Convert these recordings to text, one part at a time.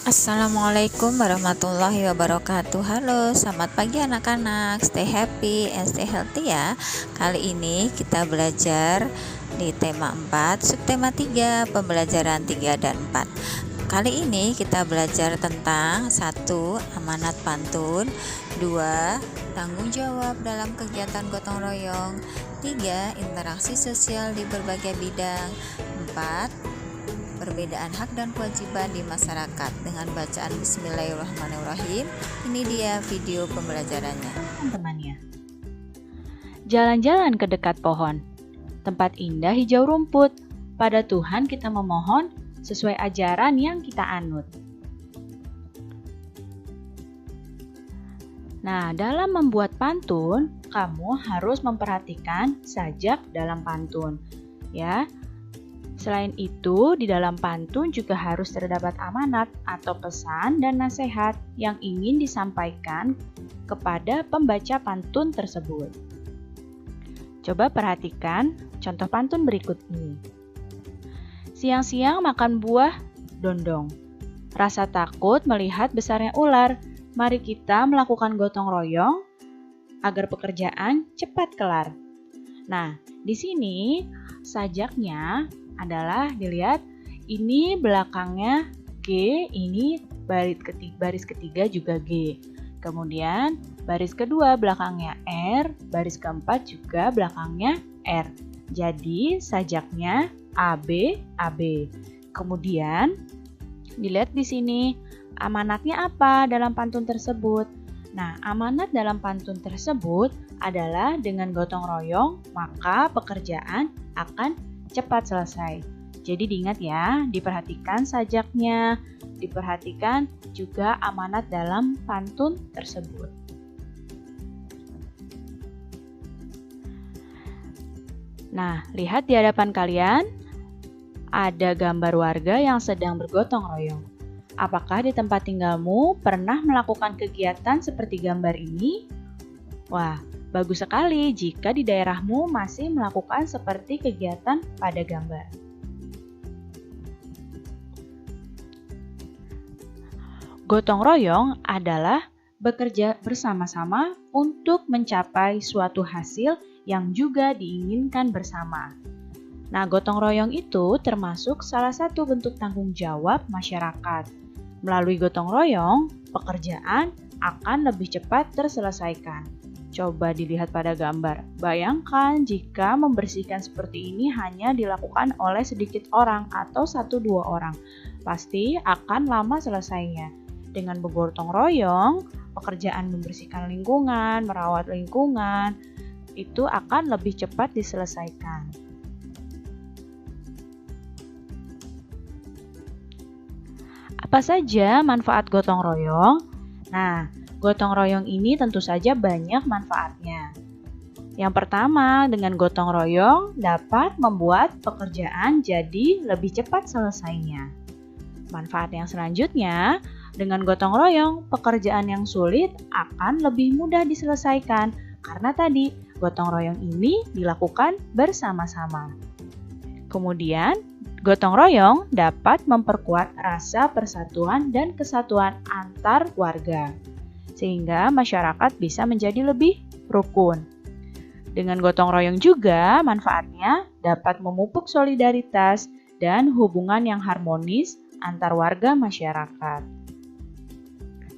Assalamualaikum warahmatullahi wabarakatuh. Halo, selamat pagi anak-anak. Stay happy and stay healthy ya. Kali ini kita belajar di tema 4, subtema 3, pembelajaran 3 dan 4. Kali ini kita belajar tentang 1. Amanat pantun, 2. Tanggung jawab dalam kegiatan gotong royong, 3. Interaksi sosial di berbagai bidang, 4. Perbedaan hak dan kewajiban di masyarakat. Dengan bacaan Bismillahirrahmanirrahim, ini dia video pembelajarannya. Teman-temannya. Jalan-jalan ke dekat pohon. Tempat indah hijau rumput. Pada Tuhan kita memohon sesuai ajaran yang kita anut. Nah, dalam membuat pantun, kamu harus memperhatikan sajak dalam pantun, ya. Selain itu, di dalam pantun juga harus terdapat amanat atau pesan dan nasihat yang ingin disampaikan kepada pembaca pantun tersebut. Coba perhatikan contoh pantun berikut ini. Siang-siang makan buah dondong. Rasa takut melihat besarnya ular. Mari kita melakukan gotong royong agar pekerjaan cepat kelar. Nah, di sini sajaknya adalah dilihat ini belakangnya G, ini baris ketiga juga G. Kemudian baris kedua belakangnya R, baris keempat juga belakangnya R. Jadi sajaknya AB, AB. Kemudian dilihat di sini amanatnya apa dalam pantun tersebut. Nah, amanat dalam pantun tersebut adalah dengan gotong royong, maka pekerjaan akan cepat selesai. Jadi diingat ya, diperhatikan sajaknya, diperhatikan juga amanat dalam pantun tersebut. Nah, lihat di hadapan kalian, ada gambar warga yang sedang bergotong royong. Apakah di tempat tinggalmu pernah melakukan kegiatan seperti gambar ini? Wah, bagus sekali jika di daerahmu masih melakukan seperti kegiatan pada gambar. Gotong royong adalah bekerja bersama-sama untuk mencapai suatu hasil yang juga diinginkan bersama. Nah, gotong royong itu termasuk salah satu bentuk tanggung jawab masyarakat. Melalui gotong royong, pekerjaan akan lebih cepat terselesaikan. Coba dilihat pada gambar. Bayangkan jika membersihkan seperti ini hanya dilakukan oleh sedikit orang atau 1-2 orang. Pasti akan lama selesainya. Dengan bergotong royong, pekerjaan membersihkan lingkungan, merawat lingkungan, itu akan lebih cepat diselesaikan. Apa saja manfaat gotong royong? Nah, gotong royong ini tentu saja banyak manfaatnya. Yang pertama, dengan gotong royong dapat membuat pekerjaan jadi lebih cepat selesainya. Manfaat yang selanjutnya, dengan gotong royong, pekerjaan yang sulit akan lebih mudah diselesaikan karena tadi gotong royong ini dilakukan bersama-sama. Kemudian, gotong royong dapat memperkuat rasa persatuan dan kesatuan antar warga, sehingga masyarakat bisa menjadi lebih rukun. Dengan gotong royong juga manfaatnya dapat memupuk solidaritas dan hubungan yang harmonis antar warga masyarakat.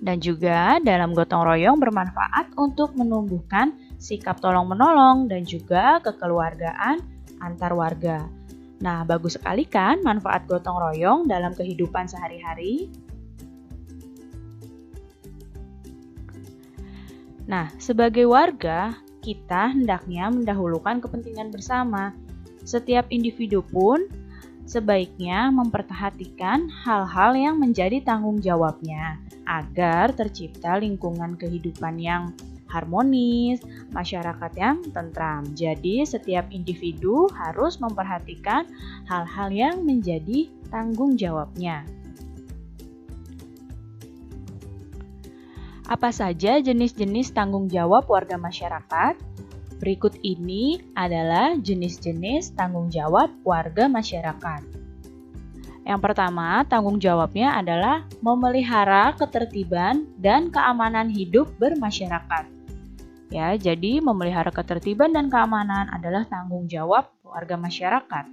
Dan juga dalam gotong royong bermanfaat untuk menumbuhkan sikap tolong-menolong dan juga kekeluargaan antar warga. Nah, bagus sekali kan manfaat gotong royong dalam kehidupan sehari-hari? Nah, sebagai warga, kita hendaknya mendahulukan kepentingan bersama. Setiap individu pun sebaiknya memperhatikan hal-hal yang menjadi tanggung jawabnya agar tercipta lingkungan kehidupan yang harmonis, masyarakat yang tentram. Jadi, setiap individu harus memperhatikan hal-hal yang menjadi tanggung jawabnya. Apa saja jenis-jenis tanggung jawab warga masyarakat? Berikut ini adalah jenis-jenis tanggung jawab warga masyarakat. Yang pertama, tanggung jawabnya adalah memelihara ketertiban dan keamanan hidup bermasyarakat. Ya, jadi memelihara ketertiban dan keamanan adalah tanggung jawab warga masyarakat.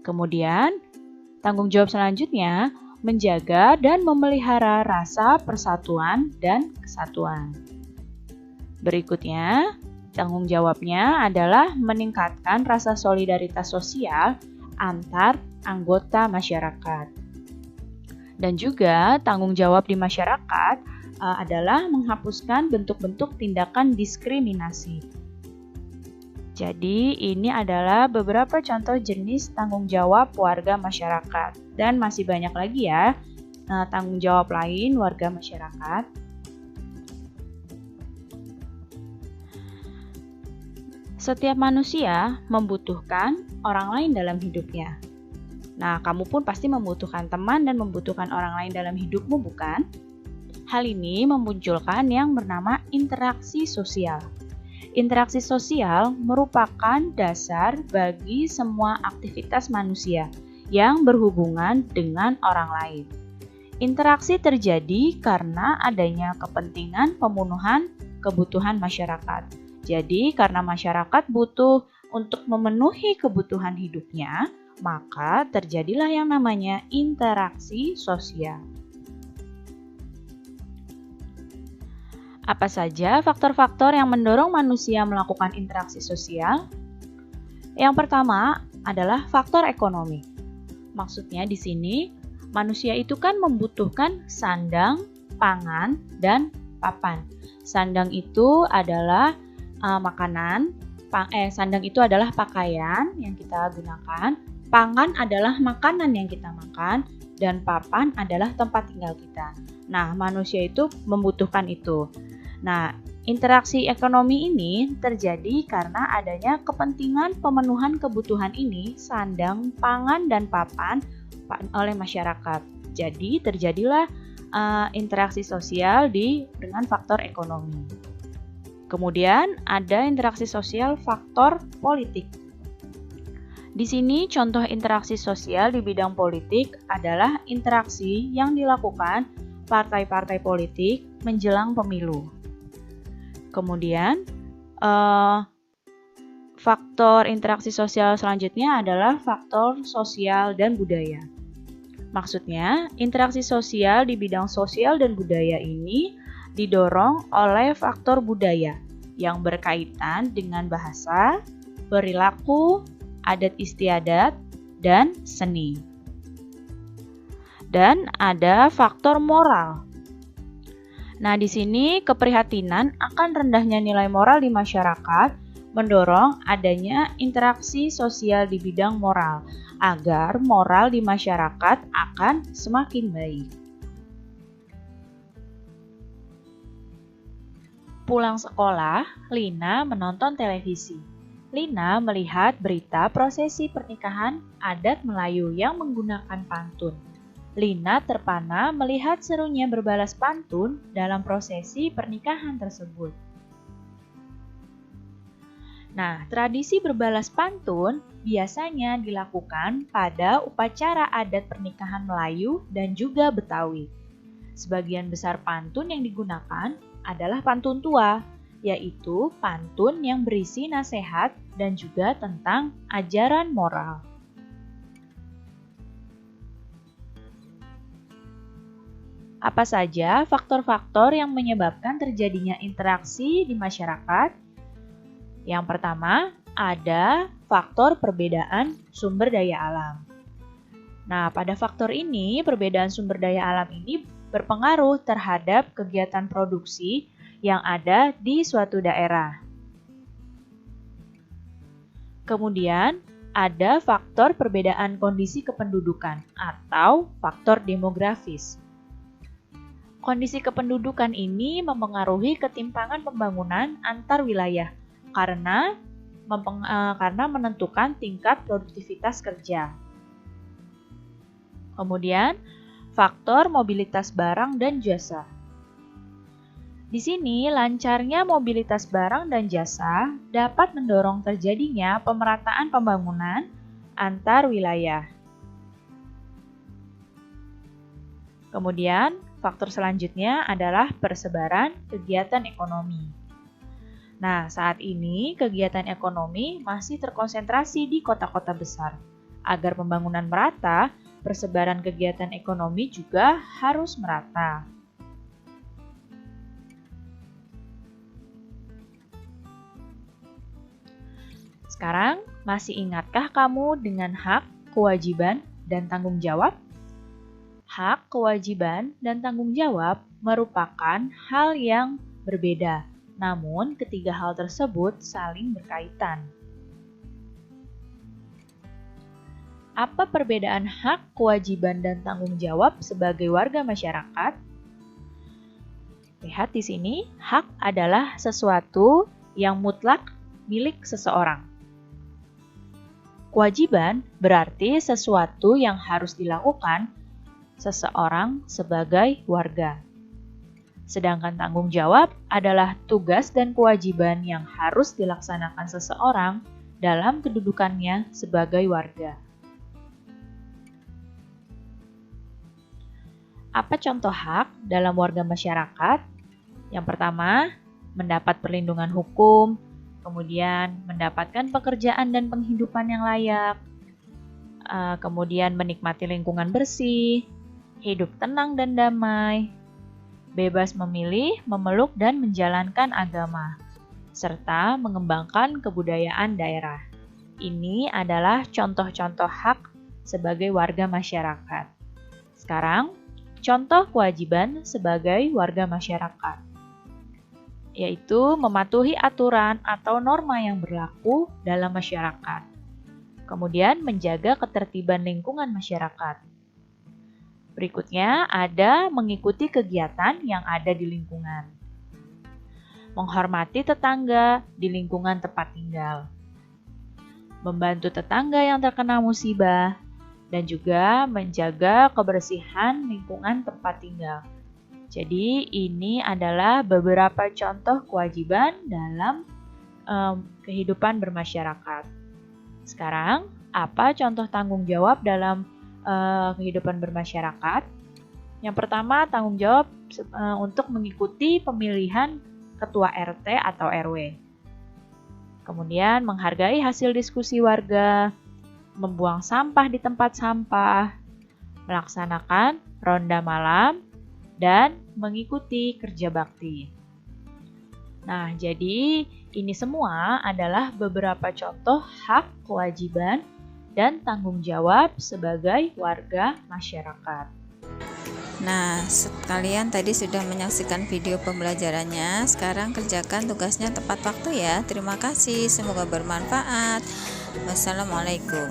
Kemudian, tanggung jawab selanjutnya menjaga dan memelihara rasa persatuan dan kesatuan. Berikutnya, tanggung jawabnya adalah meningkatkan rasa solidaritas sosial antar anggota masyarakat. Dan juga tanggung jawab di masyarakat adalah menghapuskan bentuk-bentuk tindakan diskriminasi. Jadi ini adalah beberapa contoh jenis tanggung jawab warga masyarakat. Dan masih banyak lagi ya tanggung jawab lain warga masyarakat. Setiap manusia membutuhkan orang lain dalam hidupnya. Nah, kamu pun pasti membutuhkan teman dan membutuhkan orang lain dalam hidupmu, bukan? Hal ini memunculkan yang bernama interaksi sosial. Interaksi sosial merupakan dasar bagi semua aktivitas manusia yang berhubungan dengan orang lain. Interaksi terjadi karena adanya kepentingan pemenuhan kebutuhan masyarakat. Jadi, karena masyarakat butuh untuk memenuhi kebutuhan hidupnya, maka terjadilah yang namanya interaksi sosial. Apa saja faktor-faktor yang mendorong manusia melakukan interaksi sosial? Yang pertama adalah faktor ekonomi. Maksudnya di sini, manusia itu kan membutuhkan sandang, pangan, dan papan. Sandang itu adalah makanan, sandang itu adalah pakaian yang kita gunakan, pangan adalah makanan yang kita makan, dan papan adalah tempat tinggal kita. Nah, manusia itu membutuhkan itu. Nah, interaksi ekonomi ini terjadi karena adanya kepentingan pemenuhan kebutuhan ini, sandang, pangan, dan papan oleh masyarakat. Jadi, terjadilah interaksi sosial dengan faktor ekonomi. Kemudian ada interaksi sosial faktor politik. Di sini contoh interaksi sosial di bidang politik adalah interaksi yang dilakukan partai-partai politik menjelang pemilu. Kemudian faktor interaksi sosial selanjutnya adalah faktor sosial dan budaya. Maksudnya, interaksi sosial di bidang sosial dan budaya ini didorong oleh faktor budaya yang berkaitan dengan bahasa, perilaku, adat istiadat, dan seni. Dan ada faktor moral. Nah, di sini keprihatinan akan rendahnya nilai moral di masyarakat mendorong adanya interaksi sosial di bidang moral agar moral di masyarakat akan semakin baik. Pulang sekolah, Lina menonton televisi. Lina melihat berita prosesi pernikahan adat Melayu yang menggunakan pantun. Lina terpana melihat serunya berbalas pantun dalam prosesi pernikahan tersebut. Nah, tradisi berbalas pantun biasanya dilakukan pada upacara adat pernikahan Melayu dan juga Betawi. Sebagian besar pantun yang digunakan adalah pantun tua, yaitu pantun yang berisi nasihat dan juga tentang ajaran moral. Apa saja faktor-faktor yang menyebabkan terjadinya interaksi di masyarakat? Yang pertama, ada faktor perbedaan sumber daya alam. Nah, pada faktor ini, perbedaan sumber daya alam ini berpengaruh terhadap kegiatan produksi yang ada di suatu daerah. Kemudian, ada faktor perbedaan kondisi kependudukan atau faktor demografis. Kondisi kependudukan ini mempengaruhi ketimpangan pembangunan antar wilayah karena menentukan tingkat produktivitas kerja. Kemudian, faktor mobilitas barang dan jasa. Di sini, lancarnya mobilitas barang dan jasa dapat mendorong terjadinya pemerataan pembangunan antar wilayah. Kemudian, faktor selanjutnya adalah persebaran kegiatan ekonomi. Nah, saat ini kegiatan ekonomi masih terkonsentrasi di kota-kota besar. Agar pembangunan merata, persebaran kegiatan ekonomi juga harus merata. Sekarang, masih ingatkah kamu dengan hak, kewajiban, dan tanggung jawab? Hak, kewajiban, dan tanggung jawab merupakan hal yang berbeda, namun ketiga hal tersebut saling berkaitan. Apa perbedaan hak, kewajiban, dan tanggung jawab sebagai warga masyarakat? Lihat di sini, hak adalah sesuatu yang mutlak milik seseorang. Kewajiban berarti sesuatu yang harus dilakukan seseorang sebagai warga. Sedangkan tanggung jawab adalah tugas dan kewajiban yang harus dilaksanakan seseorang dalam kedudukannya sebagai warga. Apa contoh hak dalam warga masyarakat? Yang pertama, mendapat perlindungan hukum, kemudian mendapatkan pekerjaan dan penghidupan yang layak, kemudian menikmati lingkungan bersih, hidup tenang dan damai, bebas memilih, memeluk, dan menjalankan agama, serta mengembangkan kebudayaan daerah. Ini adalah contoh-contoh hak sebagai warga masyarakat. Sekarang, contoh kewajiban sebagai warga masyarakat, yaitu mematuhi aturan atau norma yang berlaku dalam masyarakat. Kemudian menjaga ketertiban lingkungan masyarakat. Berikutnya ada mengikuti kegiatan yang ada di lingkungan. Menghormati tetangga di lingkungan tempat tinggal. Membantu tetangga yang terkena musibah. Dan juga menjaga kebersihan lingkungan tempat tinggal. Jadi ini adalah beberapa contoh kewajiban dalam kehidupan bermasyarakat. Sekarang, apa contoh tanggung jawab dalam kehidupan bermasyarakat? Yang pertama, tanggung jawab untuk mengikuti pemilihan ketua RT atau RW. Kemudian, menghargai hasil diskusi warga, membuang sampah di tempat sampah, melaksanakan ronda malam, dan mengikuti kerja bakti. Nah, jadi ini semua adalah beberapa contoh hak, kewajiban, dan tanggung jawab sebagai warga masyarakat. Nah, kalian tadi sudah menyaksikan video pembelajarannya. Sekarang kerjakan tugasnya tepat waktu ya. Terima kasih, semoga bermanfaat. Wassalamualaikum.